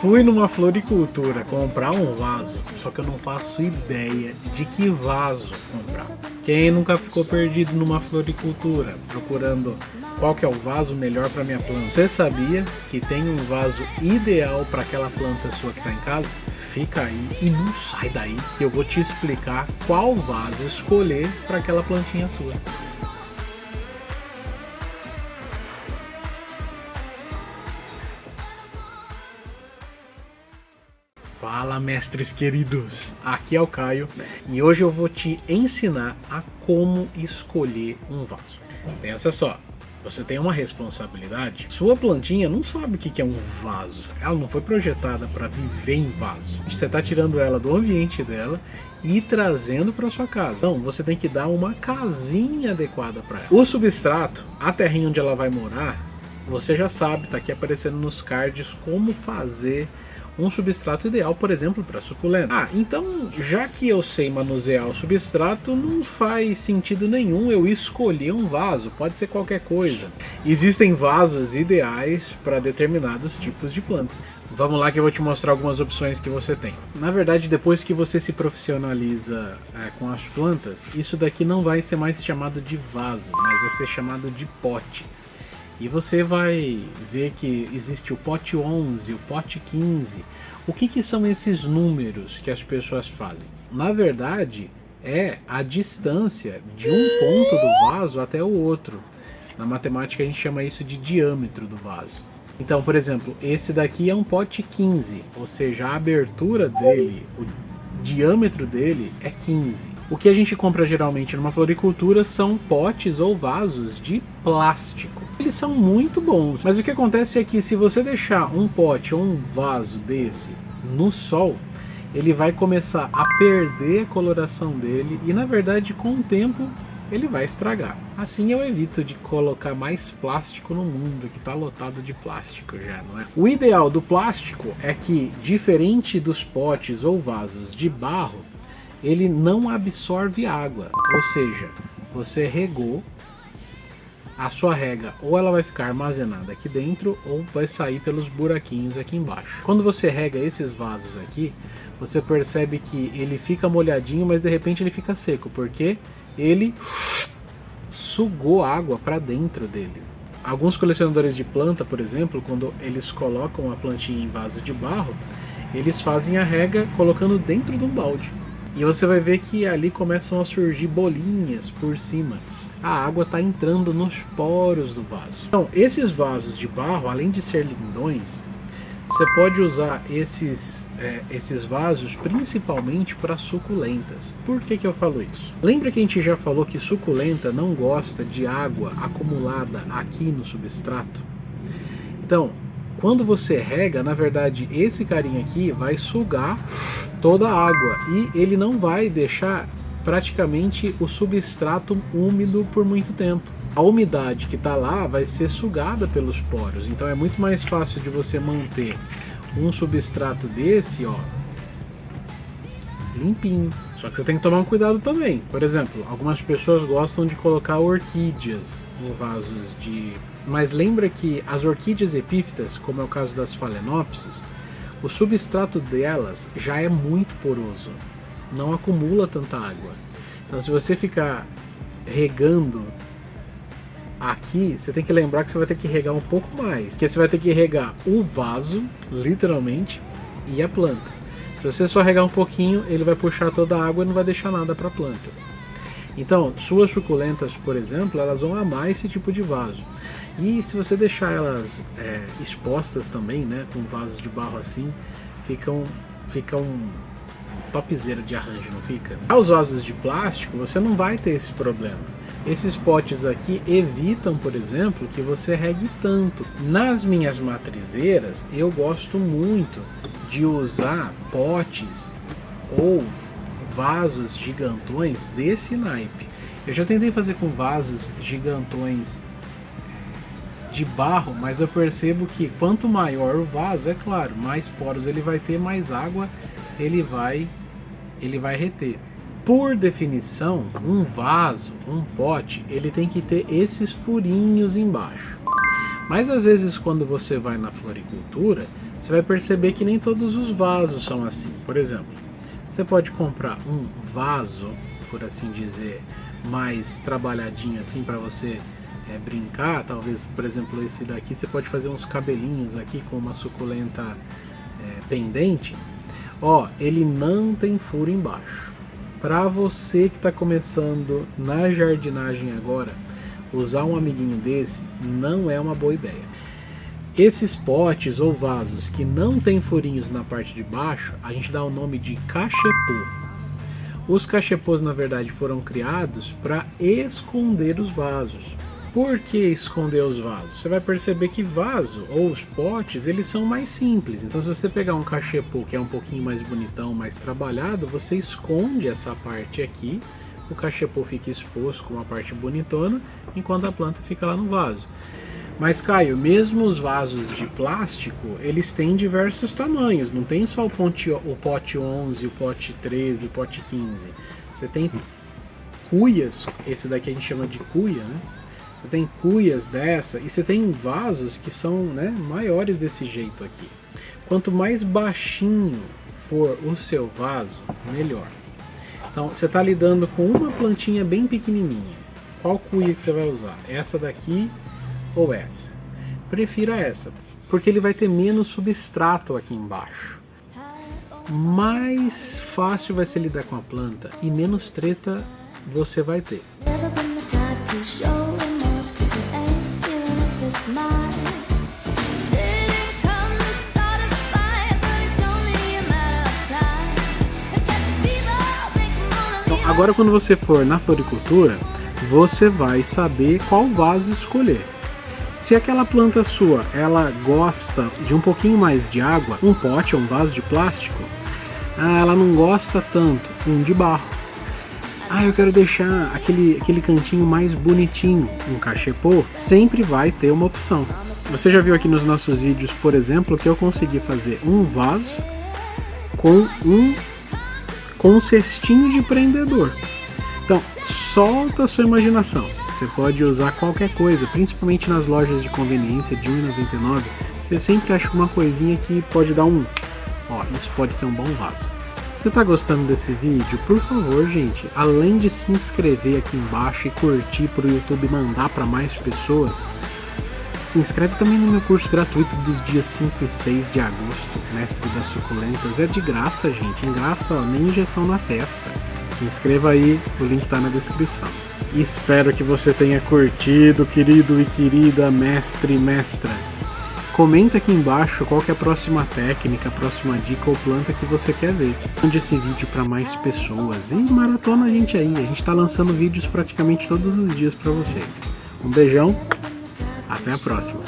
Fui numa floricultura comprar um vaso, só que eu não faço ideia de que vaso comprar. Quem nunca ficou perdido numa floricultura procurando qual que é o vaso melhor para minha planta? Você sabia que tem um vaso ideal para aquela planta sua que está em casa? Fica aí e não sai daí que eu vou te explicar qual vaso escolher para aquela plantinha sua. Fala, mestres queridos, aqui é o Caio e hoje eu vou te ensinar a como escolher um vaso. Pensa só, você tem uma responsabilidade, sua plantinha não sabe o que é um vaso, ela não foi projetada para viver em vaso. Você está tirando ela do ambiente dela e trazendo para sua casa. Então você tem que dar uma casinha adequada para ela. O substrato, a terrinha onde ela vai morar, você já sabe, tá aqui aparecendo nos cards como fazer um substrato ideal, por exemplo, para suculenta. Então, já que eu sei manusear o substrato, não faz sentido nenhum eu escolher um vaso, pode ser qualquer coisa. Existem vasos ideais para determinados tipos de planta. Vamos lá que eu vou te mostrar algumas opções que você tem. Na verdade, depois que você se profissionaliza com as plantas, isso daqui não vai ser mais chamado de vaso, mas vai ser chamado de pote. E você vai ver que existe o pote 11, o pote 15. O que são esses números que as pessoas fazem? Na verdade, é a distância de um ponto do vaso até o outro. Na matemática a gente chama isso de diâmetro do vaso. Então, por exemplo, esse daqui é um pote 15, ou seja, a abertura dele, o diâmetro dele é 15. O que a gente compra geralmente numa floricultura são potes ou vasos de plástico. Eles são muito bons, mas o que acontece é que se você deixar um pote ou um vaso desse no sol, ele vai começar a perder a coloração dele e na verdade com o tempo ele vai estragar. Assim eu evito de colocar mais plástico no mundo, que está lotado de plástico já, não é? O ideal do plástico é que, diferente dos potes ou vasos de barro, ele não absorve água, ou seja, você regou, a sua rega ou ela vai ficar armazenada aqui dentro ou vai sair pelos buraquinhos aqui embaixo. Quando você rega esses vasos aqui, você percebe que ele fica molhadinho, mas de repente ele fica seco, porque ele sugou água para dentro dele. Alguns colecionadores de planta, por exemplo, quando eles colocam a plantinha em vaso de barro, eles fazem a rega colocando dentro de um balde. E você vai ver que ali começam a surgir bolinhas por cima. A água está entrando nos poros do vaso. Então, esses vasos de barro, além de ser lindões, você pode usar esses vasos principalmente para suculentas. Por que eu falo isso? Lembra que a gente já falou que suculenta não gosta de água acumulada aqui no substrato? Então, quando você rega, na verdade, esse carinha aqui vai sugar toda a água e ele não vai deixar praticamente o substrato úmido por muito tempo. A umidade que está lá vai ser sugada pelos poros, então é muito mais fácil de você manter um substrato desse, ó, limpinho. Só que você tem que tomar um cuidado também. Por exemplo, algumas pessoas gostam de colocar orquídeas em vasos de... Mas lembra que as orquídeas epífitas, como é o caso das phalaenopsis, o substrato delas já é muito poroso, não acumula tanta água. Então se você ficar regando aqui, você tem que lembrar que você vai ter que regar um pouco mais, porque você vai ter que regar o vaso, literalmente, e a planta. Se você só regar um pouquinho, ele vai puxar toda a água e não vai deixar nada para a planta. Então, suas suculentas, por exemplo, elas vão amar esse tipo de vaso. E se você deixar elas expostas também, né, com vasos de barro assim, fica um topzera de arranjo, não fica? Aos vasos de plástico, você não vai ter esse problema. Esses potes aqui evitam, por exemplo, que você regue tanto. Nas minhas matrizeiras, eu gosto muito de usar potes ou vasos gigantões desse naipe. Eu já tentei fazer com vasos gigantões de barro, mas eu percebo que quanto maior o vaso, é claro, mais poros ele vai ter, mais água ele vai reter. Por definição, um vaso, um pote, ele tem que ter esses furinhos embaixo. Mas às vezes quando você vai na floricultura, você vai perceber que nem todos os vasos são assim. Por exemplo, você pode comprar um vaso, por assim dizer, mais trabalhadinho assim para você brincar. Talvez, por exemplo, esse daqui você pode fazer uns cabelinhos aqui com uma suculenta pendente. Ó, ele não tem furo embaixo. Para você que está começando na jardinagem agora, usar um amiguinho desse não é uma boa ideia. Esses potes ou vasos que não tem furinhos na parte de baixo, a gente dá o nome de cachepô. Os cachepôs, na verdade, foram criados para esconder os vasos. Por que esconder os vasos? Você vai perceber que vaso ou os potes, eles são mais simples. Então, se você pegar um cachepô que é um pouquinho mais bonitão, mais trabalhado, você esconde essa parte aqui, o cachepô fica exposto com uma parte bonitona, enquanto a planta fica lá no vaso. Mas, Caio, mesmo os vasos de plástico, eles têm diversos tamanhos. Não tem só o pote 11, o pote 13, o pote 15. Você tem cuias, esse daqui a gente chama de cuia, né? Você tem cuias dessa e você tem vasos que são, né, maiores desse jeito aqui. Quanto mais baixinho for o seu vaso, melhor. Então, você está lidando com uma plantinha bem pequenininha. Qual cuia que você vai usar? Essa daqui ou essa? Prefira essa, porque ele vai ter menos substrato aqui embaixo. Mais fácil vai ser lidar com a planta e menos treta você vai ter. Então, agora quando você for na floricultura, você vai saber qual vaso escolher. Se aquela planta sua, ela gosta de um pouquinho mais de água, um pote ou um vaso de plástico, ela não gosta tanto, um de barro. Eu quero deixar aquele cantinho mais bonitinho, um cachepô, sempre vai ter uma opção. Você já viu aqui nos nossos vídeos, por exemplo, que eu consegui fazer um vaso com um cestinho de prendedor. Então, solta a sua imaginação. Você pode usar qualquer coisa, principalmente nas lojas de conveniência de R$1,99. Você sempre acha uma coisinha que pode dar isso pode ser um bom vaso. Se você está gostando desse vídeo, por favor, gente, além de se inscrever aqui embaixo e curtir para o YouTube mandar para mais pessoas, se inscreve também no meu curso gratuito dos dias 5 e 6 de agosto, Mestre das Suculentas. É de graça, gente, graça, nem injeção na testa. Se inscreva aí, o link está na descrição. E espero que você tenha curtido, querido e querida mestre e mestra. Comenta aqui embaixo qual que é a próxima técnica, a próxima dica ou planta que você quer ver. Mande esse vídeo para mais pessoas e maratona a gente aí. A gente está lançando vídeos praticamente todos os dias para vocês. Um beijão, até a próxima.